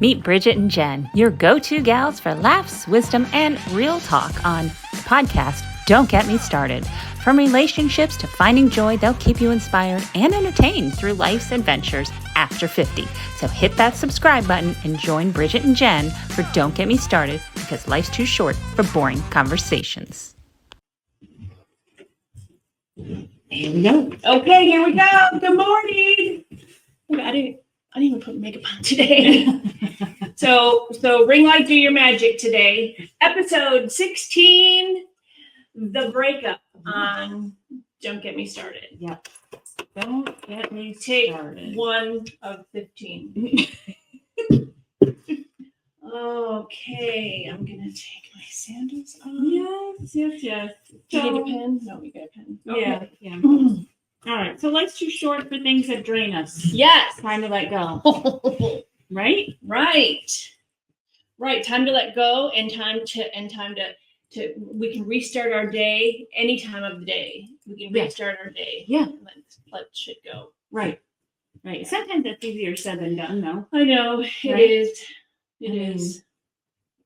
Meet Bridget and Jen, your go-to gals for laughs, wisdom, and real talk on the podcast Don't Get Me Started. From relationships to finding joy, they'll keep you inspired and entertained through life's adventures after 50. So hit that subscribe button and join Bridget and Jen for Don't Get Me Started, because life's too short for boring conversations. Here we go. Okay, here we go. Good morning. I didn't even put makeup on today. So ring light, do your magic today. Episode 16, the breakup on Don't Get Me Started. Yep. Don't get me started. Take 1 of 15. Okay, I'm gonna take my sandals off. Yes. Do you need a pen? No, we got a pen. Okay. Yeah. All right. So life's too short for things that drain us. Yes. Time to let go. Right. Time to let go, and time to we can restart our day any time of the day. We can restart our day. Yeah. Let shit go. Right. Sometimes that's easier said than done, though. I know it is. It is.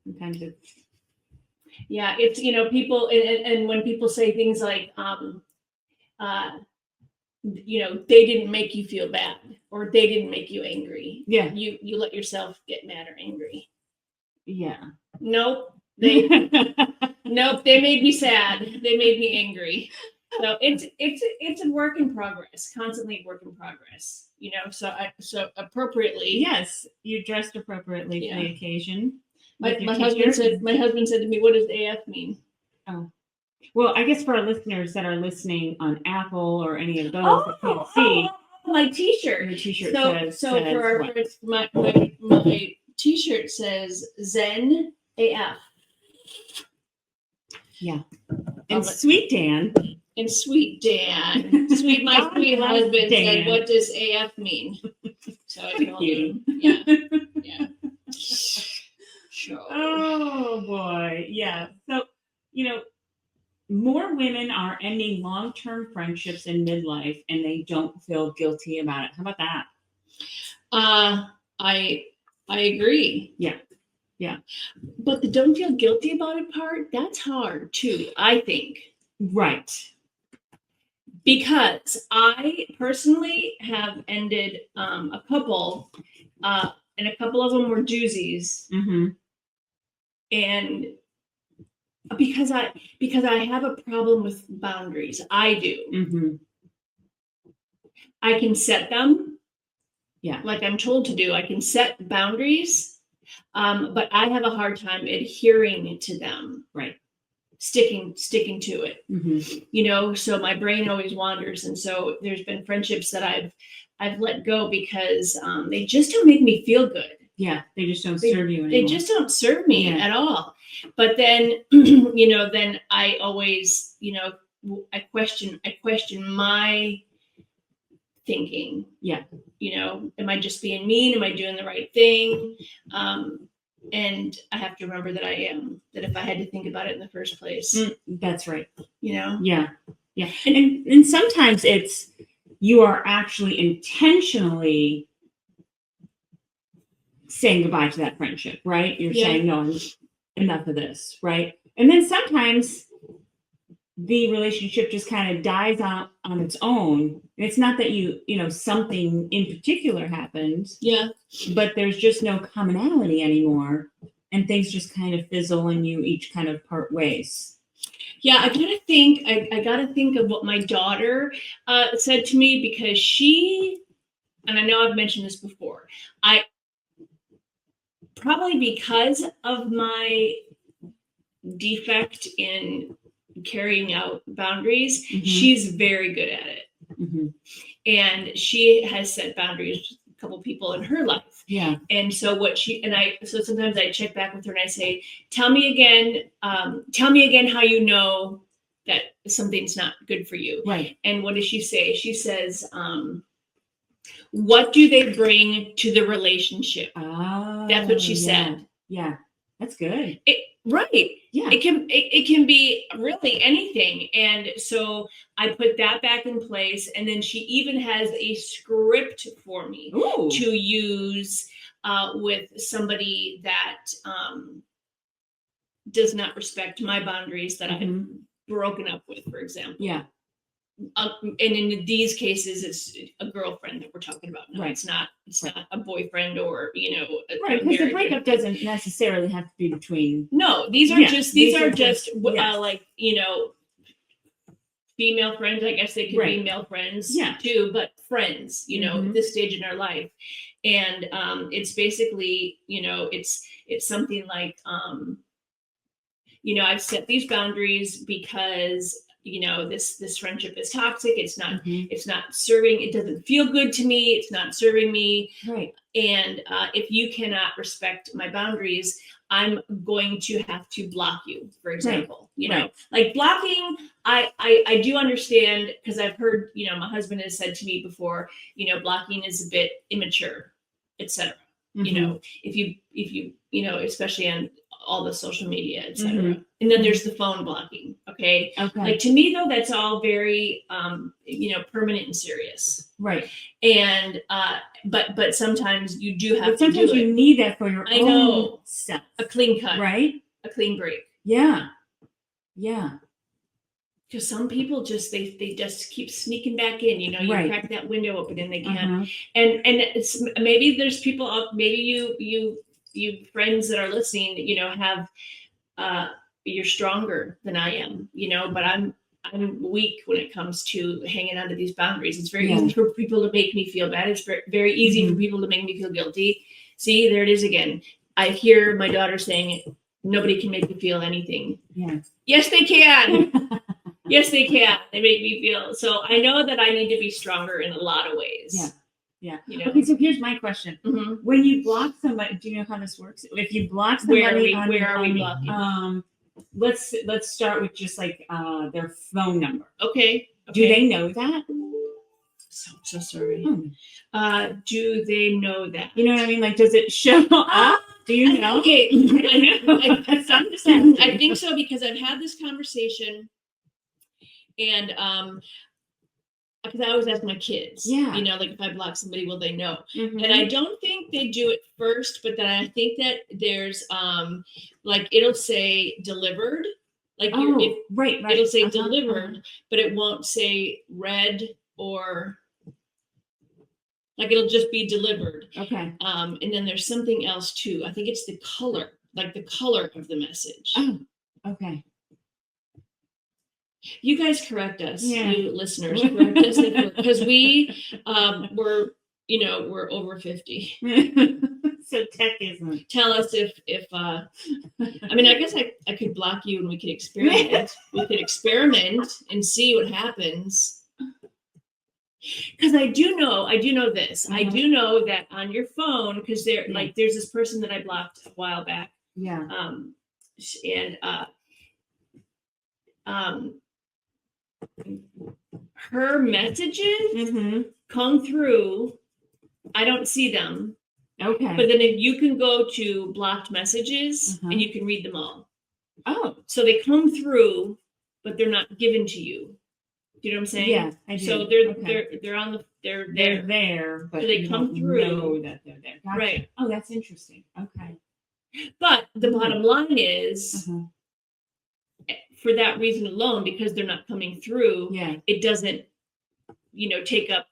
Sometimes it's. Yeah, it's people, and when people say things like they didn't make you feel bad, or they didn't make you angry. Yeah. You let yourself get mad or angry. Yeah. Nope. They made me sad. They made me angry. So it's a work in progress, constantly a work in progress. So appropriately. Yes, you dressed appropriately for the occasion. My husband said to me, "What does AF mean?" Oh. Well, I guess for our listeners that are listening on Apple or any of those that can't see, my T-shirt. Your T-shirt says for our what? friends, my T-shirt says Zen AF. Yeah. And Sweet Dan. And Sweet Dan, my sweet husband said, "What does AF mean?" So I told him. Yeah. Sure. Oh boy, yeah. So more women are ending long-term friendships in midlife, and they don't feel guilty about it. How about that? I agree. Yeah. But the don't feel guilty about it part, that's hard too, I think. Right. Because I personally have ended a couple, and a couple of them were doozies. Mm-hmm. And because I have a problem with boundaries. I do. Mm-hmm. I can set them. Yeah. Like I'm told to do. I can set boundaries, but I have a hard time adhering to them. Right. Sticking to it. Mm-hmm. So my brain always wanders, and so there's been friendships that I've let go because they just don't make me feel good. Yeah, they just don't serve you anymore. They just don't serve me at all. But then then I always I question my thinking. Yeah. Am I just being mean? Am I doing the right thing? And I have to remember that I am. That if I had to think about it in the first place. That's right. Yeah. And sometimes it's you are actually intentionally saying goodbye to that friendship, right? You're saying, no, enough of this, right? And then sometimes the relationship just kind of dies out on its own. And it's not that something in particular happened. Yeah. But there's just no commonality anymore. And things just kind of fizzle and you each kind of part ways. Yeah, I gotta think of what my daughter said to me, because she, and I know I've mentioned this before, probably because of my defect in carrying out boundaries, she's very good at it. Mm-hmm. And she has set boundaries with a couple people in her life. Yeah. And so so sometimes I check back with her and I say, tell me again how you know that something's not good for you. Right. And what does she say? She says, what do they bring to the relationship? Oh, that's what she said. Yeah. That's good. Right. Yeah. It can be really anything. And so I put that back in place. And then she even has a script for me to use with somebody that does not respect my boundaries that I've broken up with, for example. Yeah. And in these cases, it's a girlfriend that we're talking about. No, Right. It's not a boyfriend or, Right, because the breakup doesn't necessarily have to be between. No, these are just like, female friends. I guess they could be male friends too, but friends, at this stage in our life. And it's basically, it's something like, I've set these boundaries because this friendship is toxic. It's not serving. It doesn't feel good to me. It's not serving me. Right. And if you cannot respect my boundaries, I'm going to have to block you, for example. Like blocking, I do understand, because I've heard, my husband has said to me before, blocking is a bit immature, etc. If you especially on all the social media, etc. And then there's the phone blocking. Okay. Like, to me though, that's all very permanent and serious. Right. And but sometimes you do have to sometimes do it. You need that for your own self. A clean cut. Right. A clean break. Yeah. Because some people just they just keep sneaking back in. You crack that window open and they can't. And it's, maybe there's people out. Maybe you friends that are listening. Have you're stronger than I am. But I'm weak when it comes to hanging onto these boundaries. It's very easy for people to make me feel bad. It's very, very easy for people to make me feel guilty. See, there it is again. I hear my daughter saying, "Nobody can make me feel anything." Yeah. Yes, they can. Yes, they can. They make me feel. So I know that I need to be stronger in a lot of ways. Yeah. Okay, so here's my question. When you block somebody, do you know how this works? If you block somebody, where are we blocking? Let's start with just like their phone number. Okay. Do they know that? So sorry. Do they know that? You know what I mean? Like, does it show up? Do you know? Okay. I know. I think so, because I've had this conversation, and because I always ask my kids, like, if I block somebody, will they know? And I don't think they do it first, but then I think that there's like, it'll say delivered, like right. It'll say delivered, but it won't say read, or like, it'll just be delivered. Okay. And then there's something else too. I think it's the color, like the color of the message. Oh, okay. You guys correct us, you listeners, correct us, because we we're over 50. So tech isn't. Tell us if I mean, I guess I could block you and we could experiment. We could experiment and see what happens. Because I do know this. I do know that on your phone, because there's this person that I blocked a while back. Yeah. Her messages come through. I don't see them. Okay. But then if you can go to blocked messages and you can read them all. Oh. So they come through, but they're not given to you. Do you know what I'm saying? Yeah, I do. So they're on the they're there, but so they come through. Know that they're there. Gotcha. Right. Oh, that's interesting. Okay. But the bottom line is, for that reason alone, because they're not coming through, it doesn't, take up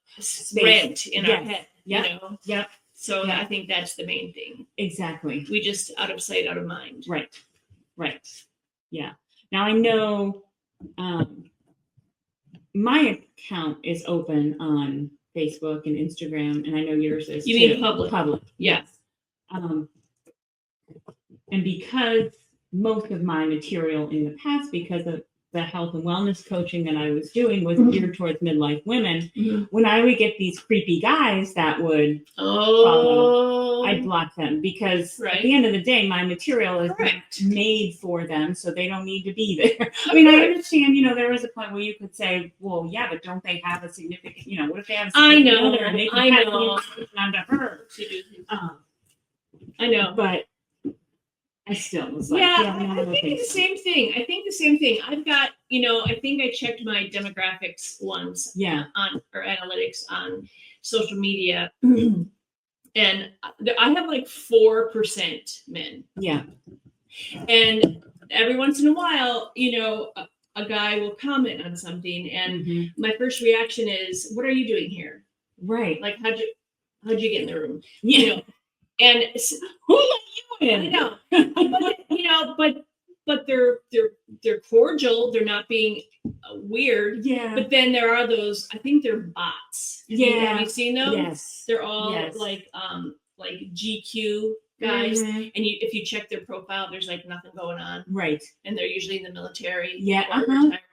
rent in our head. Yep. So I think that's the main thing. Exactly. We just out of sight, out of mind. Right. Yeah. Now I know my account is open on Facebook and Instagram, and I know yours is. You mean public? Public. Yes. And because most of my material in the past, because of the health and wellness coaching that I was doing, was geared towards midlife women, when I would get these creepy guys that would follow, I'd block them, because at the end of the day, my material is made for them, so they don't need to be there. I mean, I understand, there was a point where you could say, well, yeah, but don't they have a significant, what if they have a significant other and they can pass the information on to her? I know. But I still was like, I think it's the same thing. I've got, I think I checked my demographics once, on or analytics on social media, and And I have like 4% men. Yeah. And every once in a while, a guy will comment on something, and my first reaction is, "What are you doing here? Right. Like, how'd you get in the room?" Yeah. And Who let you in? I know, but they're cordial. They're not being weird. Yeah. But then there are those. I think they're bots. Have you seen those? Yes. They're all like GQ guys, and if you check their profile, there's like nothing going on. Right. And they're usually in the military. Yeah.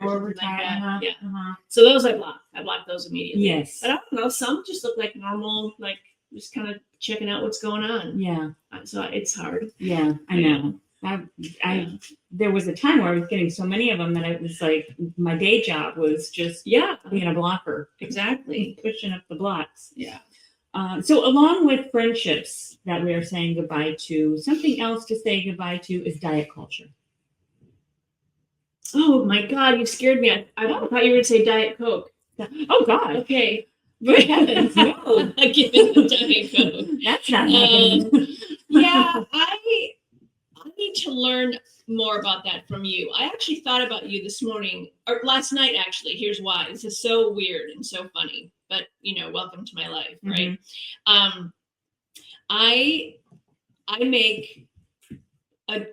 Or retired. Yeah. So those I block. I block those immediately. Yes. But I don't know. Some just look like normal, like just kind of checking out what's going on. Yeah. So it's hard. Yeah, I know. There was a time where I was getting so many of them that I was like, my day job was just being a blocker. Exactly. Pushing up the blocks. Yeah. So along with friendships that we are saying goodbye to, something else to say goodbye to is diet culture. Oh my God, you scared me. I thought you were going to say Diet Coke. Oh God. Okay. For heavens, no. I give it a Diet Coke. That's not happening. Yeah, I need to learn more about that from you. I actually thought about you this morning, or last night actually. Here's why. This is so weird and so funny, but welcome to my life, right? I make a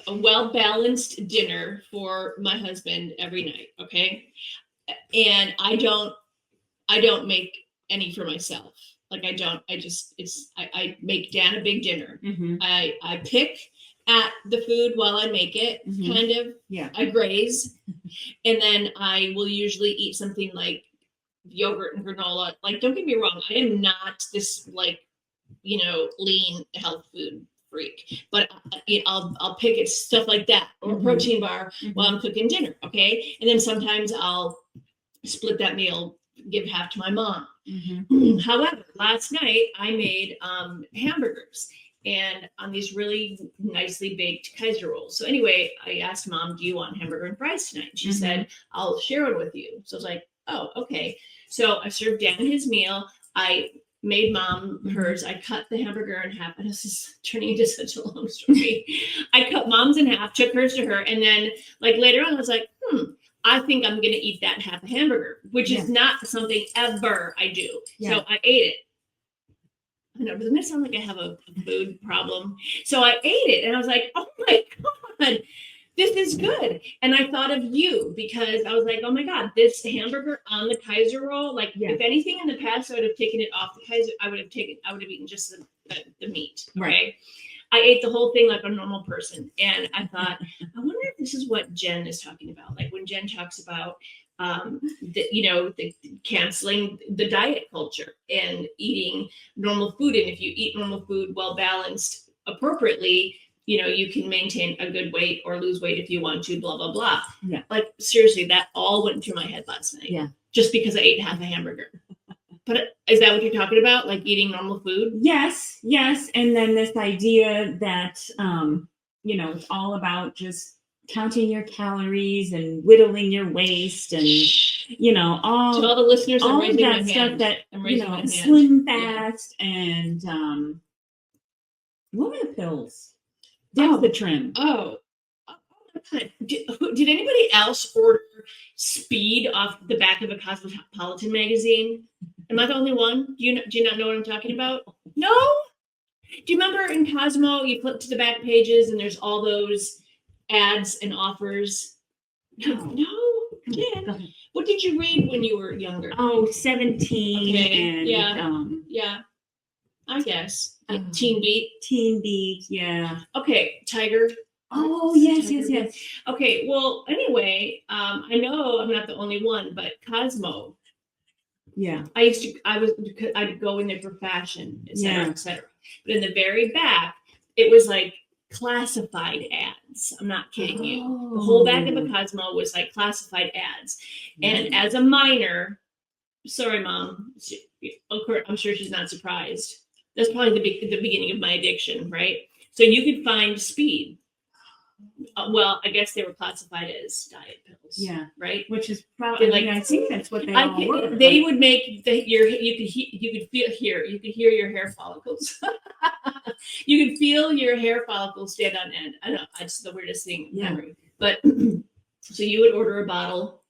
well-balanced dinner for my husband every night, okay? And I don't make any for myself. Like I make Dan a big dinner. I pick at the food while I make it, kind of. Yeah. I graze. And then I will usually eat something like yogurt and granola. Like, don't get me wrong, I am not this lean health food freak, but I'll pick at stuff like that, or a protein bar while I'm cooking dinner. Okay. And then sometimes I'll split that meal, give half to my mom. However, last night I made hamburgers and on these really nicely baked Kaiser rolls. So anyway, I asked Mom, "Do you want hamburger and fries tonight?" And she said, "I'll share one with you." So I was like, "Oh, okay." So I served Dan his meal. I made Mom hers. I cut the hamburger in half. And this is turning into such a long story. I cut Mom's in half, took hers to her, and then like later on I was like, I think I'm going to eat that half a hamburger, which is not something ever I do. So I ate it. I know, doesn't it sound like I have a food problem? So I ate it and I was like, oh my God, this is good. And I thought of you because I was like, oh my God, this hamburger on the Kaiser roll, like if anything in the past, I would have taken it off the Kaiser. I would have eaten just the meat. Okay. Right. I ate the whole thing like a normal person. And I thought, I wonder if this is what Jen is talking about. Like when Jen talks about, the canceling the diet culture and eating normal food. And if you eat normal food, well-balanced appropriately, you can maintain a good weight or lose weight if you want to, blah, blah, blah. Yeah. Like seriously, that all went through my head last night. Yeah. Just because I ate half a hamburger. But is that what you're talking about? Like eating normal food? Yes. And then this idea that, it's all about just counting your calories and whittling your waist and, all, to all the listeners, all I'm raising that my stuff hand. that, I'm raising my hand. Slim Fast and what were the pills? That's the trim. Oh my God. Did anybody else order Speed off the back of a Cosmopolitan magazine? Am I the only one? Do you not know what I'm talking about? No? Do you remember in Cosmo, you flip to the back pages and there's all those ads and offers? No? Yeah. What did you read when you were younger? Oh, 17. Okay. And, yeah. I guess. Teen Beat. Yeah. Okay, Tiger. Oh, yes. Okay, well, anyway, I know I'm not the only one, but Cosmo. Yeah. I'd go in there for fashion, et cetera, et cetera. But in the very back, it was like classified ads. I'm not kidding you. The whole back of a Cosmo was like classified ads. And as a minor, sorry, Mom, I'm sure she's not surprised. That's probably the beginning of my addiction, right? So you could find Speed. well, I guess they were classified as diet pills. Yeah. Right. Which is probably, Like, I think that's what they all were. They like, would make you could hear your hair follicles. You could feel your hair follicles stand on end. I don't know. It's the weirdest thing memory. But so you would order a bottle.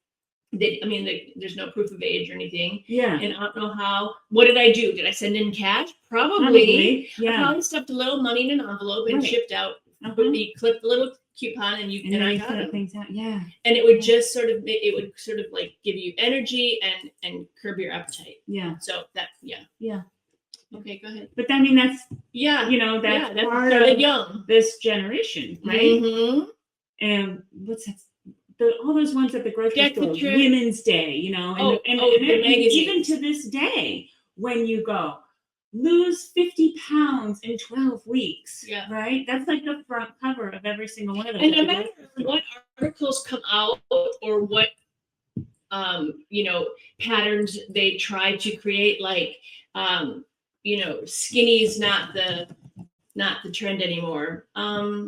There's no proof of age or anything. Yeah. And I don't know how. What did I do? Did I send in cash? Probably. Yeah. I probably stuffed a little money in an envelope and shipped out. We clipped the little coupon and I got them. Things out. Yeah. And it would just sort of like give you energy and curb your appetite. Yeah. So that Yeah. Okay, go ahead. But I mean that's that's part of young. this generation, right? Mm-hmm. And what's that? All those ones at the grocery store, true. Women's Day, and even to this day, when you go lose 50 pounds in 12 weeks, right? That's like the front cover of every single one of them. And no matter what articles come out or what patterns they try to create, like skinny's not the trend anymore.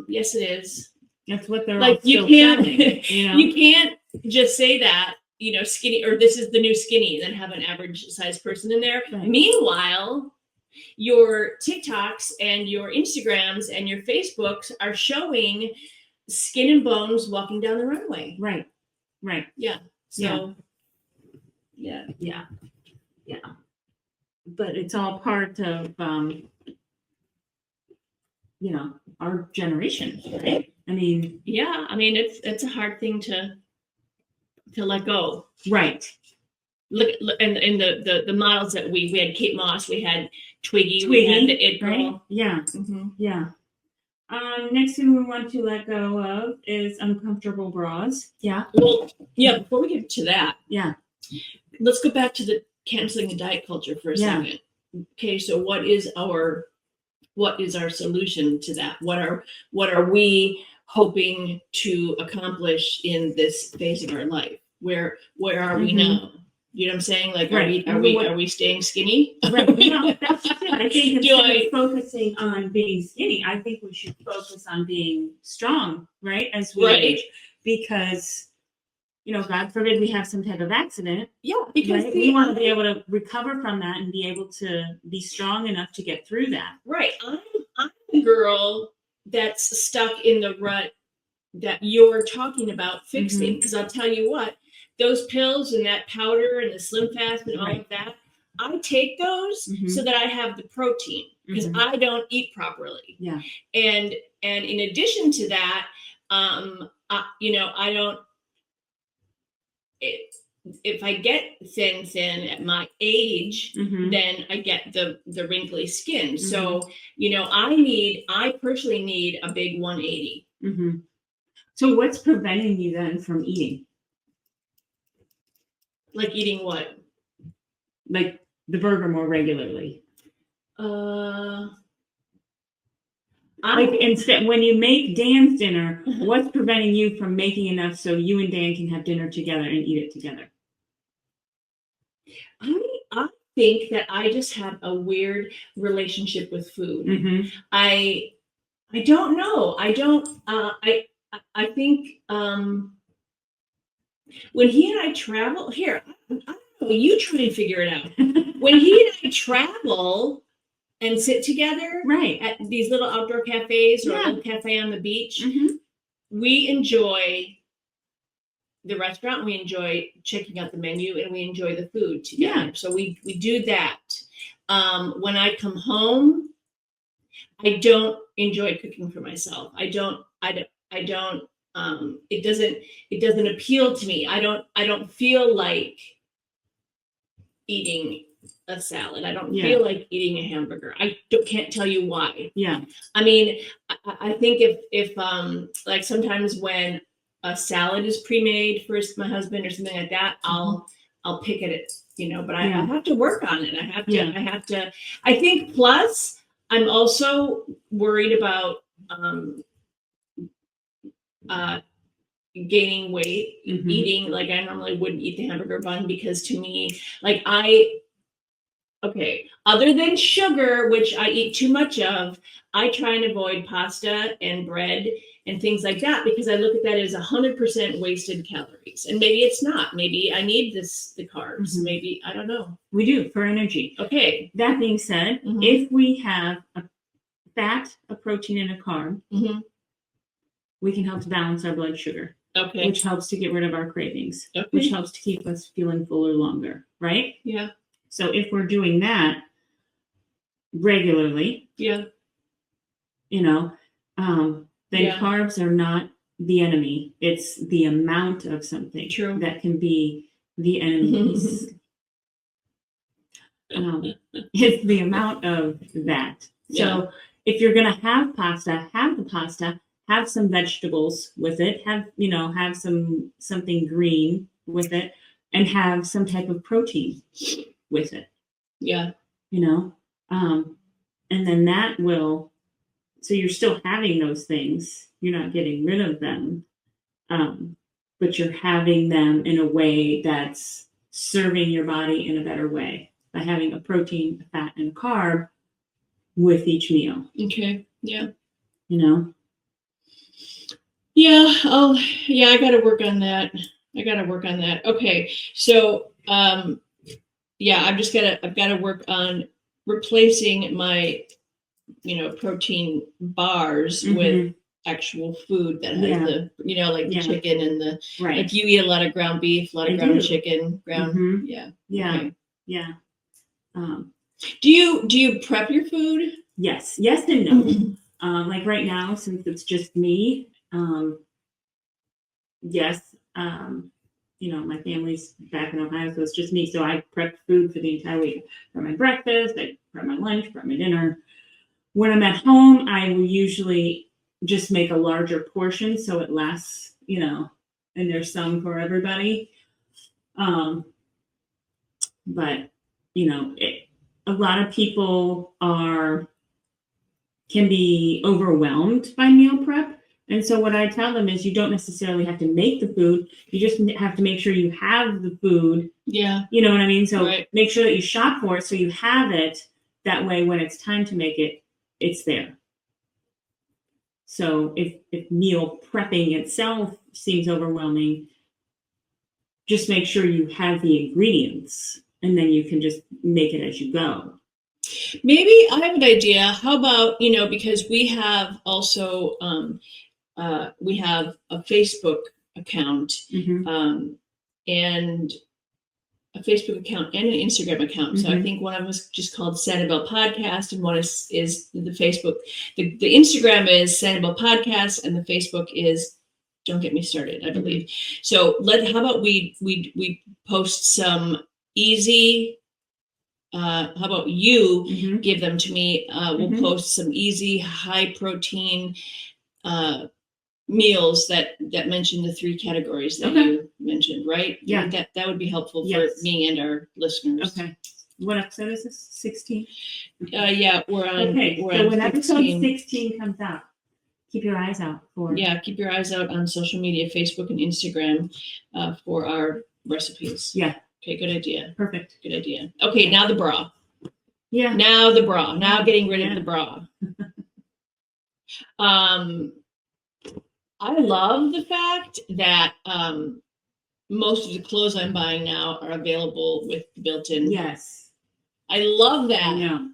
Yes, it is. That's what they're like. All you still can't selling, you can't just say that skinny or this is the new skinny, then have an average size person in there. Right. Meanwhile, your TikToks and your Instagrams and your Facebooks are showing skin and bones walking down the runway. Right. Yeah. So. Yeah. But it's all part of our generation, right? I mean, it's a hard thing to let go. Right. Look and the models that we had Kate Moss, we had Twiggy, we had the It Girl. Right? Yeah. Mm-hmm. Yeah. Next thing we want to let go of is uncomfortable bras. Yeah. Well, before we get to that, let's go back to the canceling the diet culture for a second. Okay, so what is our solution to that? What are we hoping to accomplish in this phase of our life? Where are we now? You know what I'm saying? Like, are we staying skinny? Right. That's it. I think instead of focusing on being skinny, I think we should focus on being strong, right? As we age, because God forbid we have some type of accident. Yeah, because we want to be able to recover from that and be able to be strong enough to get through that. Right. I'm a girl that's stuck in the rut that you're talking about fixing. Because I'll tell you what, those pills and that powder and the Slim Fast and all of that, I take those so that I have the protein because I don't eat properly. Yeah. And in addition to that, I don't. If I get thin at my age, then I get the wrinkly skin. So, I personally need a big 180. So what's preventing you then from eating? Like eating what? Like the burger more regularly. Like instead, when you make Dan's dinner, what's preventing you from making enough so you and Dan can have dinner together and eat it together? I think that I just have a weird relationship with food. I don't know. I don't. I think when he and I travel here, I don't know. You try and figure it out. When he and I travel and sit together at these little outdoor cafes or a little cafe on the beach, we enjoy the restaurant, we enjoy checking out the menu, and we enjoy the food together. So we do that. When I come home, I don't enjoy cooking for myself. I don't it doesn't appeal to me. I don't feel like eating a salad. I don't feel like eating a hamburger. I can't tell you why. Yeah. I mean, I think if like sometimes when a salad is pre-made for my husband or something like that, I'll pick at it, but I have to work on it. I have to, I think plus I'm also worried about, gaining weight, eating like I normally wouldn't eat the hamburger bun because to me, like Okay. Other than sugar, which I eat too much of, I try and avoid pasta and bread and things like that because I look at that as 100% wasted calories. And maybe it's not. Maybe I need the carbs. Maybe, I don't know. We do for energy. Okay. That being said, if we have a fat, a protein, and a carb, we can help to balance our blood sugar. Okay. Which helps to get rid of our cravings. Okay. Which helps to keep us feeling fuller longer, right? Yeah. So if we're doing that regularly, then carbs are not the enemy. It's the amount of something that can be the enemies. It's the amount of that. So if you're going to have pasta, have the pasta, have some vegetables with it, have something green with it, and have some type of protein with it. Yeah. And then that will, so you're still having those things. You're not getting rid of them. But you're having them in a way that's serving your body in a better way by having a protein, a fat, and a carb with each meal. Okay. Yeah. Yeah. I got to work on that. Okay. So, I've got to work on replacing my, protein bars with actual food that has the, the chicken and the, like you eat a lot of ground beef, a lot of ground chicken, ground. Yeah. Okay. Yeah. Do you prep your food? Yes and no. Like right now, since it's just me, yes, my family's back in Ohio, so it's just me. So I prep food for the entire week. For my breakfast, I prep my lunch, prep my dinner. When I'm at home, I will usually just make a larger portion so it lasts, and there's some for everybody. But a lot of people can be overwhelmed by meal prep. And so what I tell them is you don't necessarily have to make the food. You just have to make sure you have the food. Yeah. You know what I mean? So make sure that you shop for it so you have it. That way, when it's time to make it, it's there. So if meal prepping itself seems overwhelming, just make sure you have the ingredients and then you can just make it as you go. Maybe I have an idea. How about, because we have also, we have a Facebook account, and a Facebook account and an Instagram account. So I think one of them is just called Sanibel Podcast, and one is the Facebook. The Instagram is Sanibel Podcast, and the Facebook is Don't Get Me Started, I believe. So how about we post some easy. How about you give them to me? We'll post some easy, high protein meals that mention the 3 categories that you mentioned, right? Yeah. That would be helpful for me and our listeners. Okay. What episode is this? 16? Yeah, we're on. Okay, so when episode 16 comes out, keep your eyes out for. Yeah, keep your eyes out on social media, Facebook and Instagram, for our recipes. Yeah. Okay, good idea. Perfect. Good idea. Okay, now the bra. Yeah. Now the bra. Now getting rid of the bra. I love the fact that most of the clothes I'm buying now are available with the built-in. Yes. I love that. Yeah.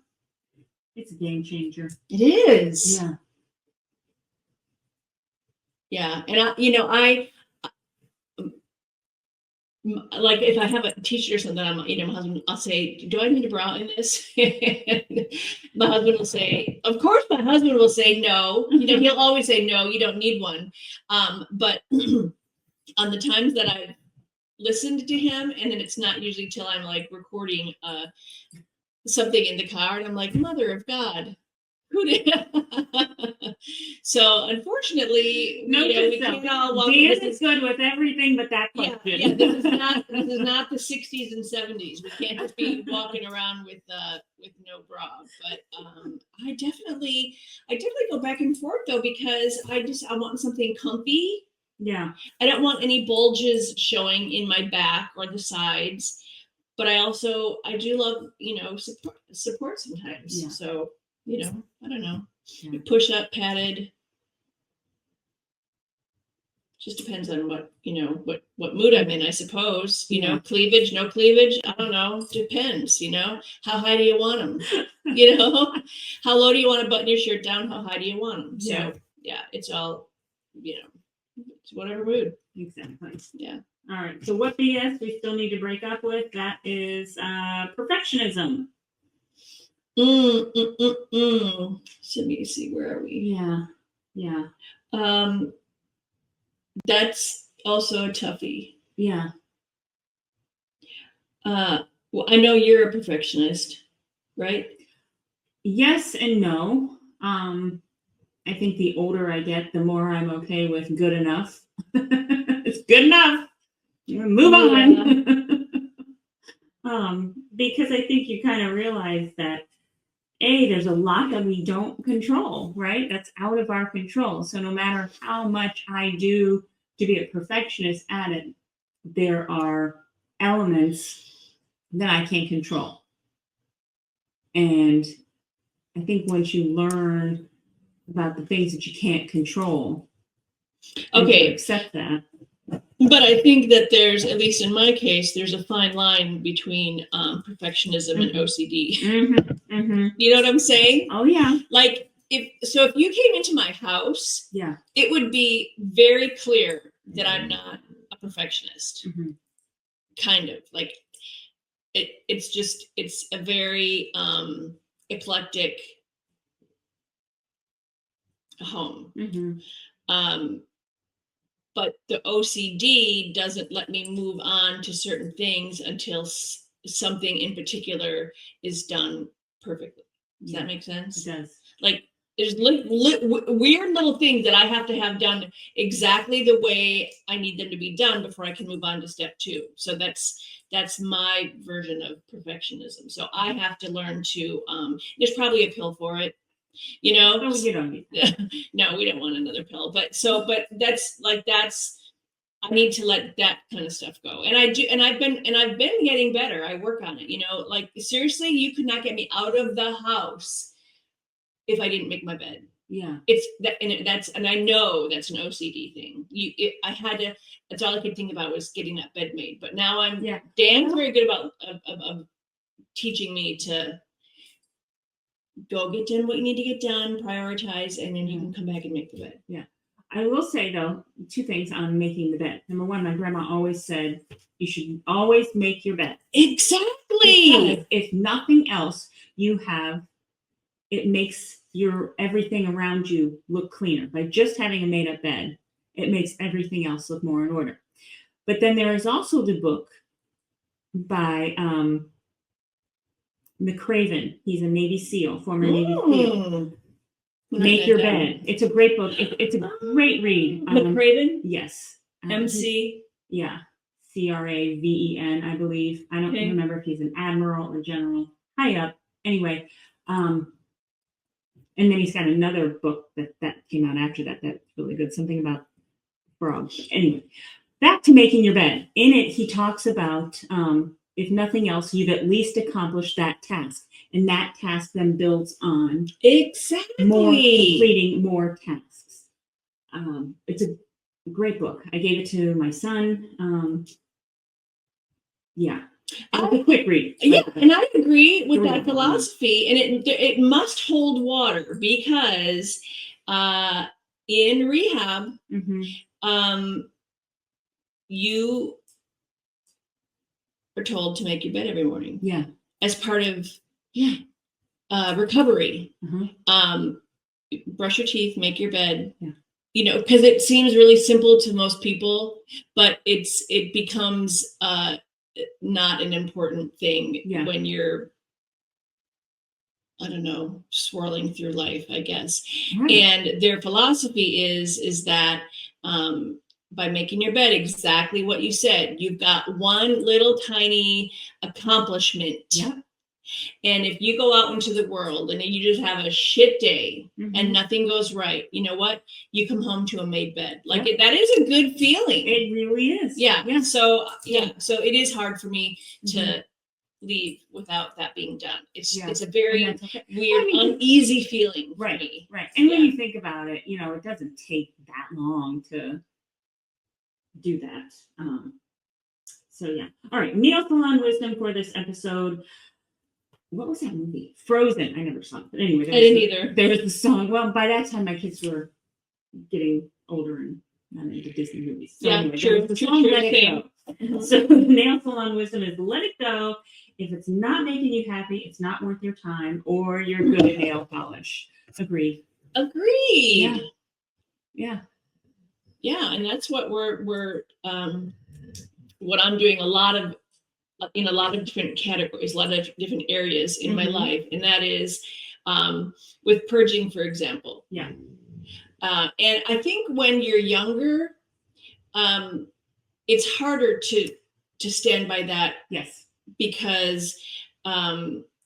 It's a game changer. It is. Yeah. Yeah. And I like if I have a t-shirt or something, my husband, I'll say, do I need a bra in this? My husband will say, of course my husband will say no. He'll always say, no, you don't need one. But on the times that I've listened to him, and then it's not usually till I'm like recording something in the car, and I'm like, Mother of God, who did? So unfortunately, we can't all walk. Dan is good with everything but that question. Yeah, this is not the 60s and 70s. We can't just be walking around with no bra. But I definitely go back and forth though, because I want something comfy. Yeah. I don't want any bulges showing in my back or the sides. but I do love, support sometimes. Yeah. So, I don't know. Yeah. Push up, padded. Just depends on what mood I'm in, I suppose. Yeah. Cleavage, no cleavage. I don't know. Depends. How high do you want them? How low do you want to button your shirt down? How high do you want them? So yeah, it's all, it's whatever mood. Exactly. Yeah. All right. So what BS we still need to break up with? That is perfectionism. So let me see. Where are we? Yeah. Yeah. That's also a toughie. Yeah. Well, I know you're a perfectionist, right? Yes and no. I think the older I get, the more I'm okay with good enough. It's good enough. Move on. Because I think you kind of realize that there's a lot that we don't control, right? That's out of our control. So no matter how much I do to be a perfectionist at it, there are elements that I can't control. And I think once you learn about the things that you can't control, okay, accept that. But I think that there's, at least in my case, there's a fine line between perfectionism and OCD. Mm-hmm. Mm-hmm. You know what I'm saying? Oh yeah. Like if you came into my house, yeah, it would be very clear that I'm not a perfectionist. Mm-hmm. Kind of like it's a very eclectic home. Mm-hmm. But the OCD doesn't let me move on to certain things until something in particular is done perfectly. Does that make sense? It does. Like there's weird little things that I have to have done exactly the way I need them to be done before I can move on to step 2. So that's my version of perfectionism. So I have to learn to, there's probably a pill for it. Oh, you don't need that. No, we don't want another pill. But that's I need to let that kind of stuff go. And I do, and I've been getting better. I work on it. Like seriously, you could not get me out of the house if I didn't make my bed. Yeah. It's that, and I know that's an OCD thing. I had to. That's all I could think about was getting that bed made. But now Dan's very good about of teaching me to go get done what you need to get done, prioritize, and then you can come back and make the bed. Yeah. I will say, though, 2 things on making the bed. Number 1, my grandma always said, you should always make your bed. Exactly. Because if nothing else, it makes everything around you look cleaner. By just having a made-up bed, it makes everything else look more in order. But then there is also the book by McCraven. He's a Navy SEAL, former Navy SEAL. Make Your Bed. It's a great book. It's a great read. McCraven? Yes. MC? Yeah. CRAVEN, I believe. I don't remember if he's an admiral or general. High up. Anyway. And then he's got another book that came out after that that's really good. Something about frogs. Anyway. Back to making your bed. In it, he talks about if nothing else, you've at least accomplished that task. And that task then builds on completing more tasks. It's a great book. I gave it to my son. A quick read. Yeah, and I agree with that philosophy. And it must hold water because in rehab, you are told to make your bed every morning. Yeah. As part of recovery. Brush your teeth, make your bed. Yeah. Because it seems really simple to most people, but it becomes not an important thing when you're, I don't know, swirling through life, I guess. Right. And their philosophy is that by making your bed, exactly what you said, you've got one little tiny accomplishment. Yeah. And if you go out into the world and you just have a shit day and nothing goes right, you know what? You come home to a made bed. Like that is a good feeling. It really is. Yeah. So so it is hard for me to leave without that being done. It's Yeah. it's a very And that's okay. weird, I mean, uneasy feeling for Right. me. Right. And when Yeah. you think about it, it doesn't take that long to do that. So yeah. All right. Neil Salon Wisdom for this episode. What was that movie? Frozen. I never saw it. But anyway, I didn't either. There was the song. Well, by that time my kids were getting older and not into Disney movies. So anyway, there was the song Let It Go. Mhm. So Neil Salon Wisdom is let it go. If it's not making you happy, it's not worth your time, or you're good at nail polish. Agreed. Agreed. Yeah. Yeah, and that's what we're what I'm doing in a lot of different categories, a lot of different areas in my Mhm. life, and that is with purging, for example. Yeah. And I think when you're younger, it's harder to stand by that. Yes. Because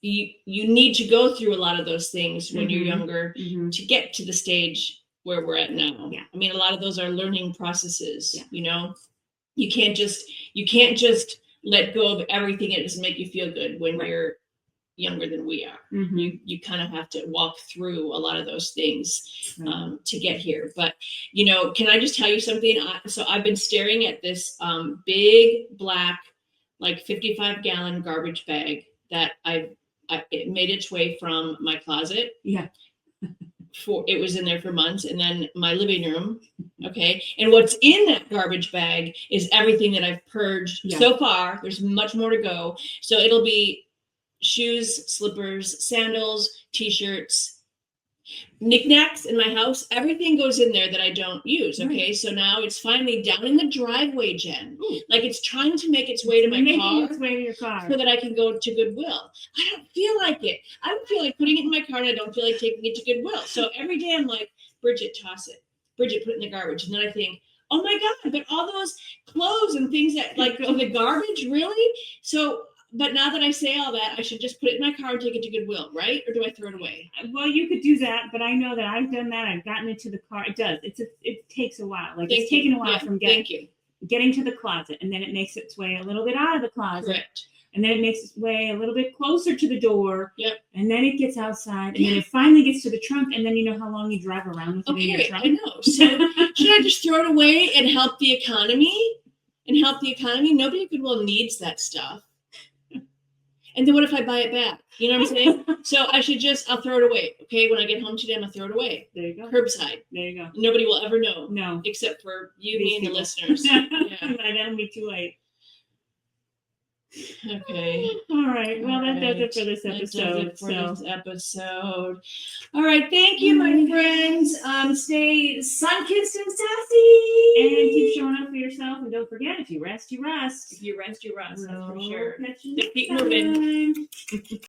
you need to go through a lot of those things when you're younger to get to the stage where we're at now. Yeah. I mean, a lot of those are learning processes. Yeah. You can't just let go of everything. It doesn't make you feel good when Right. you're younger than we are. Mhm. You kind of have to walk through a lot of those things Right. to get here. But can I just tell you something? So I've been staring at this big black, like 55-gallon garbage bag that it made its way from my closet. Yeah. It was in there for months, and then my living room. Okay, and what's in that garbage bag is everything that I've purged so far. There's much more to go. So it'll be shoes, slippers, sandals, t-shirts, knickknacks in my house. Everything goes in there that I don't use. Okay, so now it's finally down in the driveway, Jen. Ooh. Like it's trying to make its way to my car, Its way to your car, so that I can go to Goodwill. I don't feel like it. I don't feel like putting it in my car, and I don't feel like taking it to Goodwill. So every day I'm like, Bridget, toss it. Bridget, put it in the garbage. And then I think, oh my God, but all those clothes and things that like go in the garbage, really? So, but now that I say all that, I should just put it in my car and take it to Goodwill, right? Or do I throw it away? Well, you could do that, but I know that I've done that. I've gotten it to the car. It does. It takes a while. Like it's taken a while from getting to the closet, and then it makes its way a little bit out of the closet. Correct. And then it makes its way a little bit closer to the door. Yep. And then it gets outside, and then it finally gets to the trunk, and then you know how long you drive around with it in your trunk? I know. So should I just throw it away and help the economy? Nobody at Goodwill needs that stuff. And then what if I buy it back? You know what I'm saying? So I'll throw it away. Okay, when I get home today, I'm gonna throw it away. There you go. Curbside. There you go. Nobody will ever know. No. Except for you, These me, and people. the listeners. Yeah. By then it'll be too late. Okay. All right. Well, that does it for this That does episode. it for this episode. All right. Thank you, my friends. Stay sun-kissed and sassy. And keep showing up for yourself. And don't forget, if you rest, you rest. If you rest, you rest. That's for We'll sure. catch you Just keep next moving. time.